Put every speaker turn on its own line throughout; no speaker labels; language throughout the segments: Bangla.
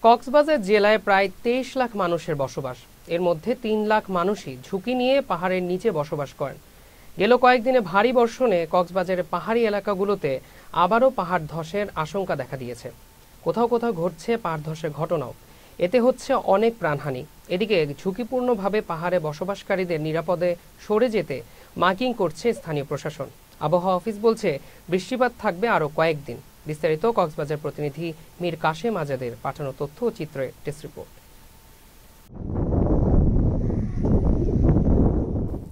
কক্সবাজার জেলায় প্রায় 23 লাখ মানুষের বসবাস। এর মধ্যে 3 লাখ মানুষই ঝুঁকি নিয়ে পাহাড়ের নিচে বসবাস করেন। গেল কয়েকদিনে ভারী বর্ষণে কক্সবাজারের পাহাড়ি এলাকাগুলোতে আবারও পাহাড় ধসের আশঙ্কা দেখা দিয়েছে। কোথাও কোথাও ঘটছে পাহাড় ধসের ঘটনাও। এতে হচ্ছে অনেক প্রাণহানি। এদিকে ঝুঁকিপূর্ণভাবে পাহাড়ে বসবাসকারীদের নিরাপদে সরে যেতে মার্কিং করছে স্থানীয় প্রশাসন। আবহাওয়া অফিস বলছে বৃষ্টিপাত থাকবে আরও কয়েকদিন। বিস্তারিত কক্সবাজার প্রতিনিধি মীর কাশেম আজাদের পাঠানো তথ্য ও চিত্রে টেস্ট রিপোর্ট।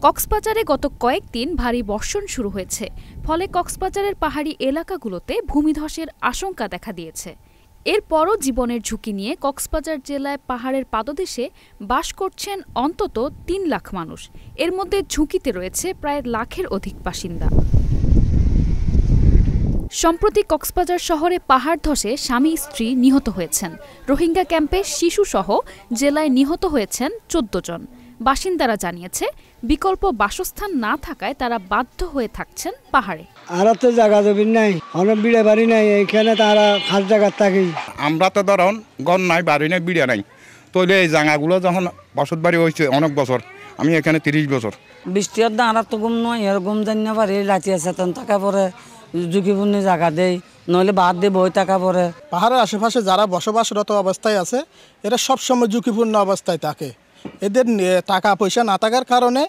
কক্সবাজারে গত কয়েকদিন ভারী বর্ষণ শুরু হয়েছে, ফলে কক্সবাজারের পাহাড়ি এলাকাগুলোতে ভূমিধসের আশঙ্কা দেখা দিয়েছে। এরপরও জীবনের ঝুঁকি নিয়ে কক্সবাজার জেলায় পাহাড়ের পাদদেশে বাস করছেন অন্তত 3 লাখ মানুষ। এর মধ্যে ঝুঁকিতে রয়েছে প্রায় লাখের অধিক বাসিন্দা। সম্প্রতি কক্সবাজার শহরে পাহাড় ধসে স্বামী স্ত্রী নিহত হয়েছেন। রোহিঙ্গা ক্যাম্পে শিশুসহ জেলায় নিহত হয়েছেন 14 জন। বাসিন্দারা জানিয়েছে বিকল্প বাসস্থান না থাকায় তারা বাধ্য হয়ে থাকছেন পাহাড়ে।
আর তো জায়গা জমিন নাই, অনেক বিড়ে বাড়ি নাই, এইখানে তারা খাস জায়গা থাকি।
আমরা তো ধরুন গন নাই, বাড়ি নাই, বিড়ে নাই, তৈলে এই জায়গাগুলো যখন বসত বাড়ি হয়েছে অনেক বছর, আমি এখানে 30 বছর।
বৃষ্টির দাঁড় তো ঘুম নয়, এর ঘুম জানি না পারি, লাচি আছে তখন টাকা পরে ঝুঁকিপূর্ণ জায়গা দেয়, নইলে বাদ দিয়ে বই টাকা পরে।
পাহাড়ের আশেপাশে যারা বসবাসরত অবস্থায় আছে এরা সবসময় ঝুঁকিপূর্ণ অবস্থায় থাকে। এদের টাকা পয়সা না থাকার কারণে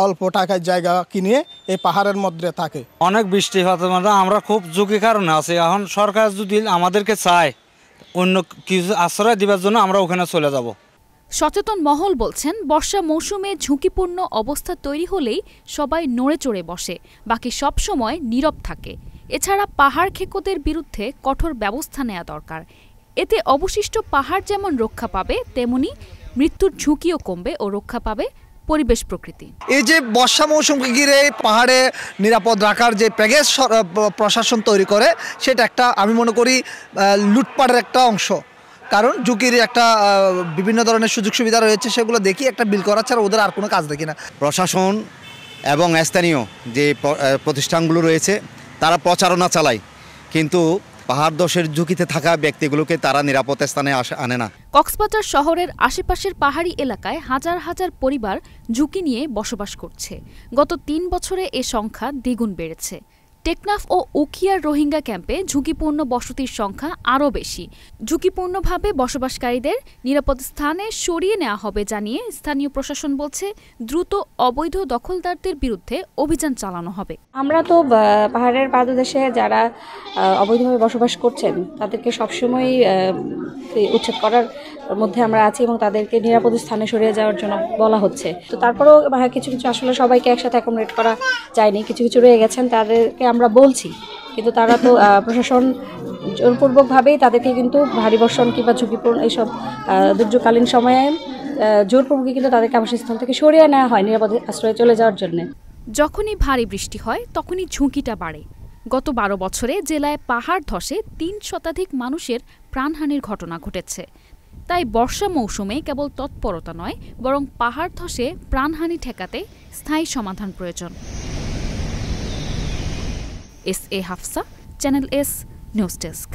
অল্প টাকায় জায়গা কিনে এই পাহাড়ের মধ্যে থাকে।
অনেক বৃষ্টিপাতের মধ্যে আমরা খুব ঝুঁকি কারণে আছি। এখন সরকার যদি আমাদেরকে চায় অন্য কিছু আশ্রয় দেওয়ার জন্য আমরা ওখানে চলে যাব।
সচেতন মহল বলছেন বর্ষা মৌসুমে ঝুঁকিপূর্ণ অবস্থা তৈরি হলেই সবাই নড়ে চড়ে বসে, বাকি সব সময় নীরব থাকে। এছাড়া পাহাড় খেকোদের বিরুদ্ধে কঠোর ব্যবস্থা নেওয়া দরকার। এতে অবশিষ্ট পাহাড় যেমন রক্ষা পাবে, তেমনি মৃত্যুর ঝুঁকিও কমবে ও রক্ষা পাবে পরিবেশ প্রকৃতি।
এই যে বর্ষা মৌসুমকে ঘিরে পাহাড়ে নিরাপদ রাখার যে প্যাকেজ প্রশাসন তৈরি করে, সেটা একটা আমি মনে করি লুটপাটের একটা অংশ। কারণ ঝুঁকির একটা বিভিন্ন ধরনের সুযোগ সুবিধা রয়েছে, সেগুলো দেখি একটা বিল করা ছাড়া ওদের আর কোনো কাজ দেখি না।
প্রশাসন এবং স্থানীয় যে প্রতিষ্ঠানগুলো রয়েছে তারা প্রচারণা চালায়, কিন্তু পাহাড় ধসের ঝুঁকিতে থাকা ব্যক্তিগুলোকে তারা নিরাপদ স্থানে আনে না।
কক্সবাজার শহরের আশেপাশের পাহাড়ি এলাকায় হাজার হাজার পরিবার ঝুঁকি নিয়ে বসবাস করছে। গত 3 বছরে এ সংখ্যা দ্বিগুণ বেড়েছে। টেকনাফ ও উখিয়ার রোহিঙ্গা ক্যাম্পে ঝুঁকিপূর্ণ বসতির সংখ্যা আরও বেশি। ঝুঁকিপূর্ণভাবে বসবাসকারীদের নিরাপদ স্থানে সরিয়ে নেওয়া হবে জানিয়ে স্থানীয় প্রশাসন বলছে দ্রুত অবৈধ দখলদারদের বিরুদ্ধে অভিযান চালানো হবে।
আমরা তো পাহাড়ের পাদদেশে যারা অবৈধভাবে বসবাস করছেন তাদেরকে সবসময় উচ্ছেদ করার মধ্যে আমরা আছি এবং তাদেরকে নিরাপদ স্থানে সরিয়ে যাওয়ার জন্য বলা হচ্ছে। তো তারপরেও কিছু কিছু আসলে সবাইকে একসাথে অ্যাকোমোডেট করা যায়নি, কিছু কিছু রয়ে গেছেন, তাদেরকে আমরা বলছি, কিন্তু তারা তো প্রশাসন জোরপূর্বকভাবেই তাদেরকে কিন্তু ভারী বর্ষণ কিংবা ঝুঁকিপূর্ণ এইসব দুর্যোগকালীন সময়ে জোরপূর্বকই কিন্তু তাদেরকে আবাসস্থল থেকে সরিয়ে নেওয়া হয় নিরাপদ আশ্রয়ে চলে যাওয়ার জন্য।
যখনই ভারী বৃষ্টি হয় তখনই ঝুঁকিটা বাড়ে। গত 12 বছরে জেলায় পাহাড় ধসে 3 শতাধিক মানুষের প্রাণহানির ঘটনা ঘটেছে। তাই বর্ষা মৌসুমে কেবল তৎপরতা নয়, বরং পাহাড় ধসে প্রাণহানি ঠেকাতে স্থায়ী সমাধান প্রয়োজন। SA Hafsa, channel S news desk.